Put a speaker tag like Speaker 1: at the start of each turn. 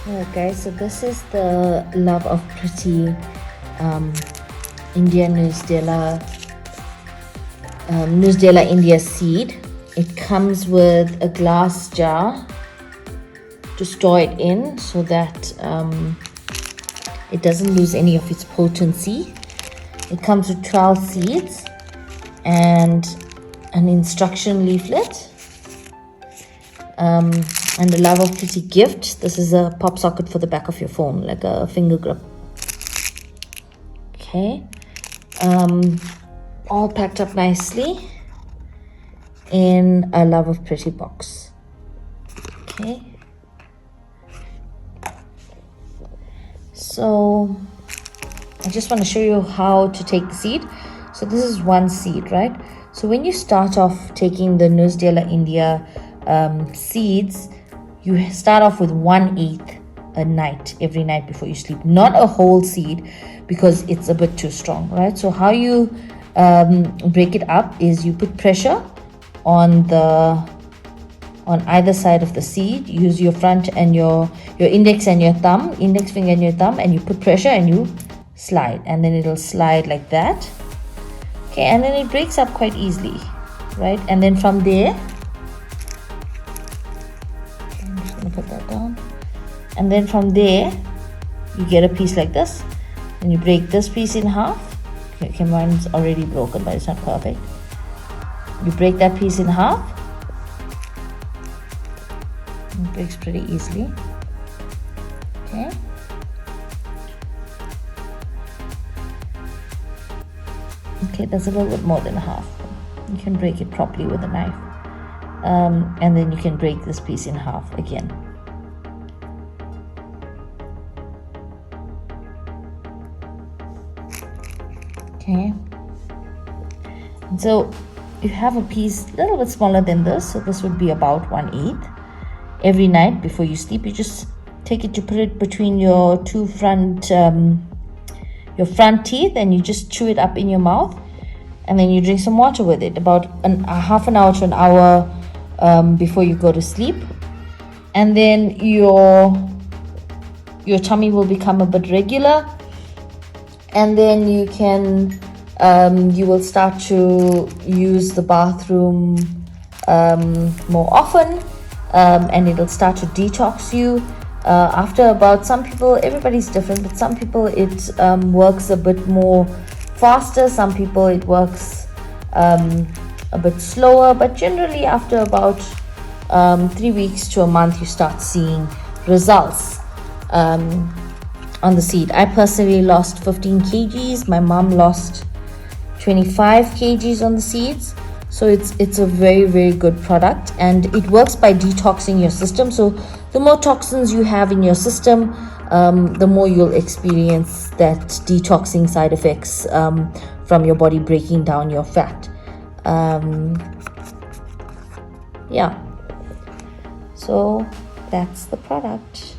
Speaker 1: Alright guys, so this is the Love of Pretty India Nuez India seed. It comes with a glass jar to store it in so that it doesn't lose any of its potency. It comes with 12 seeds and an instruction leaflet and a Love of Pretty gift. This is a pop socket for the back of your phone, like a finger grip. Okay, all packed up nicely in a Love of Pretty box. Okay, so I just want to show you how to take the seed. So this is one seed, right? So when you start off taking the Nuez India seeds, you start off with 1/8 a night, every night before you sleep, not a whole seed because it's a bit too strong, right? So how you break it up is you put pressure on either side of the seed. Use your front and your index and your thumb, index finger and your thumb, and you put pressure and you slide, and then it'll slide like that. Okay, and then it breaks up quite easily, right? And then from there, I'm just gonna put that down, and then from there you get a piece like this, and you break this piece in half. Okay, mine's already broken, but it's not perfect. You break that piece in half. It breaks pretty easily. Okay. Okay, that's a little bit more than a half. You can break it properly with a knife. And then you can break this piece in half again. Okay. And so you have a piece a little bit smaller than this. So this would be about 1/8. Every night before you sleep, you just take it, to put it between your two front teeth, and you just chew it up in your mouth, and then you drink some water with it about a half an hour to an hour before you go to sleep, and then your tummy will become a bit regular, and then you can you will start to use the bathroom more often, and it'll start to detox you. After about, some people, everybody's different, but some people it works a bit more faster, some people it works a bit slower, but generally after about 3 weeks to a month you start seeing results on the seed. I personally lost 15 kgs. My mom lost 25 kgs on the seeds. So it's a very, very good product, and it works by detoxing your system. So the more toxins you have in your system, the more you'll experience that detoxing side effects from your body breaking down your fat. Yeah, so that's the product.